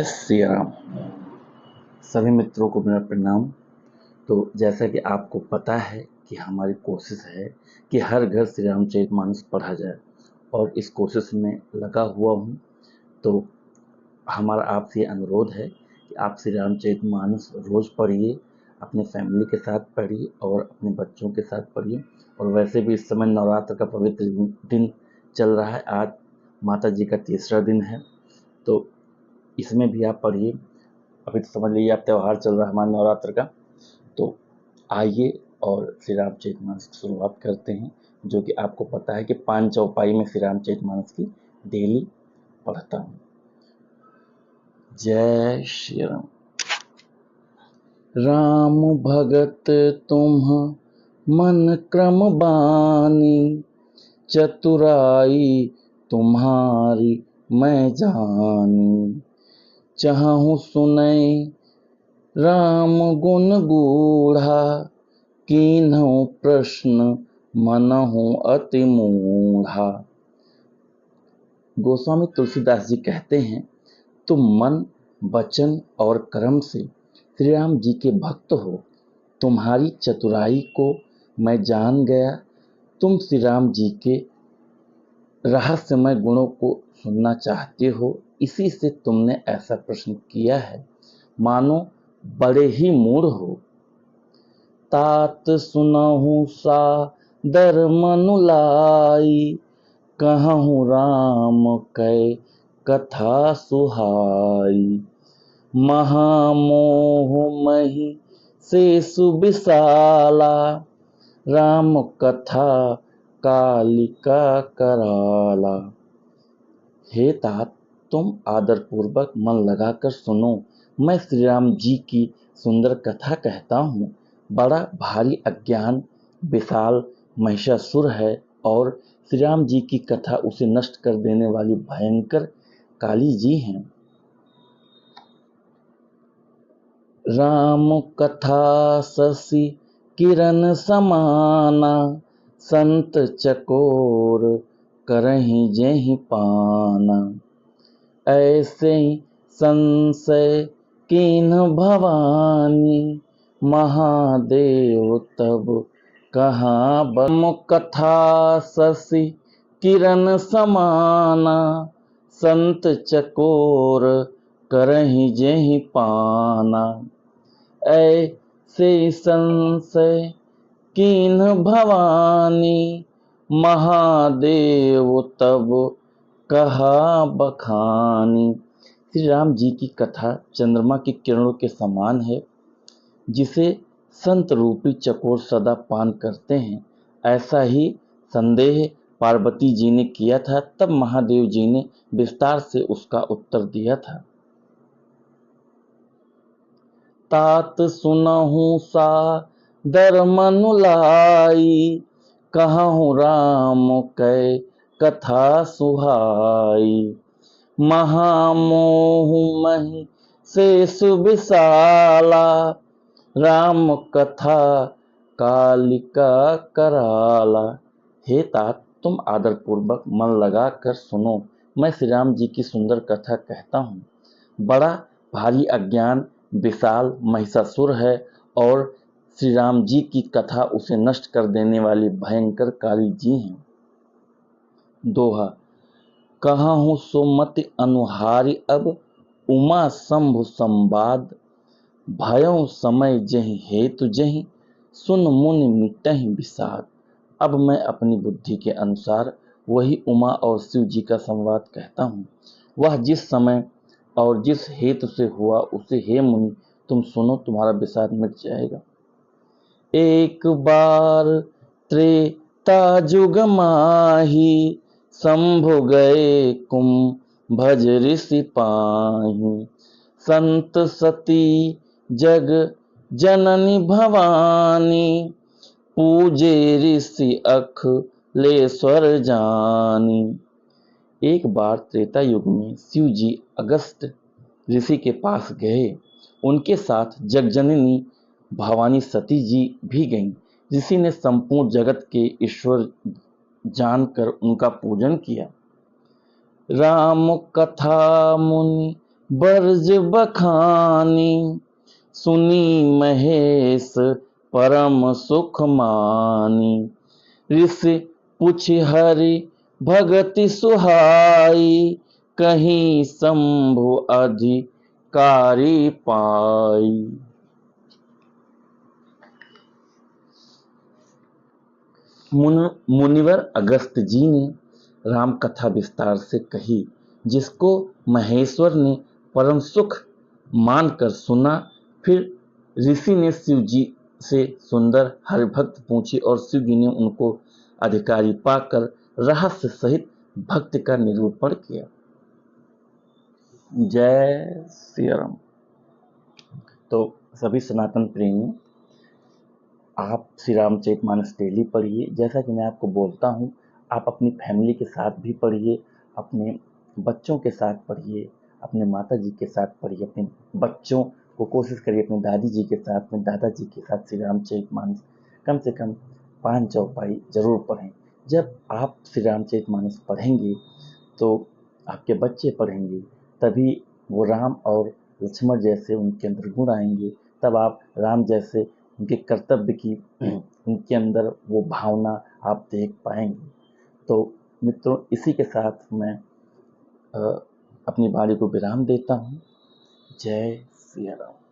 श्री राम। सभी मित्रों को मेरा प्रणाम। तो जैसा कि आपको पता है कि हमारी कोशिश है कि हर घर श्री रामचरितमानस पढ़ा जाए और इस कोशिश में लगा हुआ हूँ। तो हमारा आपसे अनुरोध है कि आप श्री रामचरितमानस रोज़ पढ़िए, अपने फैमिली के साथ पढ़िए और अपने बच्चों के साथ पढ़िए। और वैसे भी इस समय नवरात्र का पवित्र दिन चल रहा है। आज माता जी का तीसरा दिन है, तो इसमें भी आप पढ़िए। अभी तो समझ लीजिए आप त्यौहार चल रहा है हमारे नवरात्र का। तो आइए और श्री रामचरितमानस की शुरुआत करते हैं, जो कि आपको पता है कि 5 चौपाई में श्री रामचरितमानस की डेली पढ़ता हूँ। जय श्री राम। राम भगत तुम मन क्रम बानी, चतुराई तुम्हारी मैं जानी। चाहूँ सुनै राम गुण गूढ़ा, कीन्हु प्रश्न मनहु अति मूढ़ा। गोस्वामी तुलसीदास जी कहते हैं, तुम मन, वचन और कर्म से श्री राम जी के भक्त हो। तुम्हारी चतुराई को मैं जान गया। तुम श्री राम जी के रहस्यमय गुणों को सुनना चाहते हो, इसी से तुमने ऐसा प्रश्न किया है, मानो बड़े ही मूढ़ हो। तात सुनहु सादर मनु लाई, कहूँ राम कै कथा सुहाई। महामोह मही से सुबिसाला, राम कथा कालिका कराला। हे तात, तुम आदरपूर्वक मन लगाकर सुनो। मैं श्री राम जी की सुंदर कथा कहता हूँ। बड़ा भारी अज्ञान विशाल महिषासुर है और श्री राम जी की कथा उसे नष्ट कर देने वाली भयंकर काली जी हैं। राम कथा शशि किरण समाना, संत चकोर करहि जेहि पाना। ऐसे संशय कीन्ह भवानी, महादेव तब कहाँ बम। कथा शशि किरण समाना, संत चकोर करहि जेहि पाना। ऐसे संशय कीन्ह भवानी, महादेव तब कहा बखानी। श्री राम जी की कथा चंद्रमा की किरणों के समान है, जिसे संत रूपी चकोर सदा पान करते हैं। ऐसा ही संदेह पार्वती जी ने किया था, तब महादेव जी ने विस्तार से उसका उत्तर दिया था। तात सुनहु सादर मनु लाई, कहूँ राम कै कथा सुहाई। महामोह मही से सुबिसाला, राम कथा कालिका कराला। हे तात, तुम आदरपूर्वक मन लगाकर सुनो। मैं श्री राम जी की सुंदर कथा कहता हूँ। बड़ा भारी अज्ञान विशाल महिषासुर है और श्री राम जी की कथा उसे नष्ट कर देने वाली भयंकर काली जी हैं। दोहा। कहूँ सुमति अनुहारी अब, उमा शंभु संवाद। भयों समय जहि हेतु जहि, सुन मुनि मिटहि विषाद। अब मैं अपनी बुद्धि के अनुसार वही उमा और शिव जी का संवाद कहता हूँ। वह जिस समय और जिस हेतु से हुआ उसे हे मुनि तुम सुनो, तुम्हारा विषाद मिट जाएगा। एक बार त्रेता जुग माही, शंभु गए कुंभज ऋषि पाही। संत सती जग जननी भवानी, पूजे ऋषि अखिलेश्वर जानी। एक बार त्रेता युग में शिव जी अगस्त ऋषि के पास गए। उनके साथ जगजननी भवानी सती जी भी गईं। ऋषि ने संपूर्ण जगत के ईश्वर जानकर उनका पूजन किया। राम कथा मुनि बरज बखानी, सुनी महेश परम सुख मानी। ऋषि पूछ हरि भगति सुहाई, कहीं शंभु अधिकारी पाई। मुनिवर अगस्त जी ने राम कथा विस्तार से कही, जिसको महेश्वर ने परम सुख मानकर सुना। फिर ऋषि ने शिव जी से सुंदर हरिभक्त पूछी और शिव जी ने उनको अधिकारी पाकर रहस्य सहित भक्ति का निरूपण किया। जय श्री राम। तो सभी सनातन प्रेमी, आप श्री रामचरितमानस डेली पढ़िए। जैसा कि मैं आपको बोलता हूँ, आप अपनी फैमिली के साथ भी पढ़िए, अपने बच्चों के साथ पढ़िए, अपने माता जी के साथ पढ़िए, अपने बच्चों को कोशिश करिए अपने दादी जी के साथ, अपने दादाजी के साथ श्री रामचरितमानस कम से कम 5 चौपाई जरूर पढ़ें। जब आप श्री रामचरितमानस पढ़ेंगे तो आपके बच्चे पढ़ेंगे, तभी वो राम और लक्ष्मण जैसे उनके अंदर गुण आएंगे। तब आप राम जैसे उनके कर्तव्य की उनके अंदर वो भावना आप देख पाएंगे। तो मित्रों, इसी के साथ मैं अपनी वाणी को विराम देता हूँ। जय श्री राम।